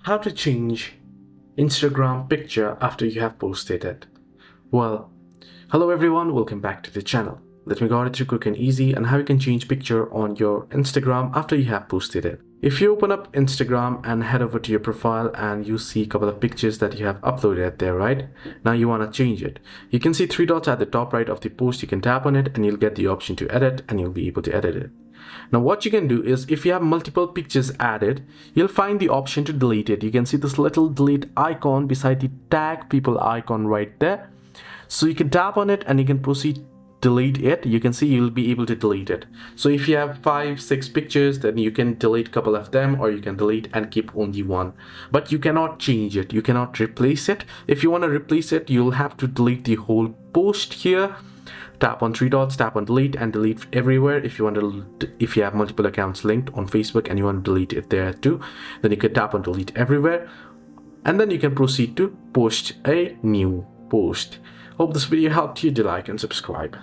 How to change Instagram picture after you have posted it. Well, hello everyone, welcome back to the channel. Let me guide you through quick and easy and how you can change picture on your Instagram after you have posted it. If you open up Instagram and head over to your profile and you see a couple of pictures that you have uploaded there, right? Now you want to change it. You can see three dots at the top right of the post. You can tap on it and you'll get the option to edit and you'll be able to edit it. Now what you can do is if you have multiple pictures added, you'll find the option to delete it. You can see this little delete icon beside the tag people icon right there. So you can tap on it and you can proceed delete it. You can see you'll be able to delete it. So if you have 5-6 pictures, then you can delete a couple of them, or you can delete and keep only one, but you cannot change it. You cannot replace it. If you want to replace it, you'll have to delete the whole post here. Tap on three dots, tap on delete and delete everywhere. If you have multiple accounts linked on Facebook and you want to delete it there too, then you can tap on delete everywhere and then you can proceed to post a new post. Hope this video helped you. Do like and subscribe.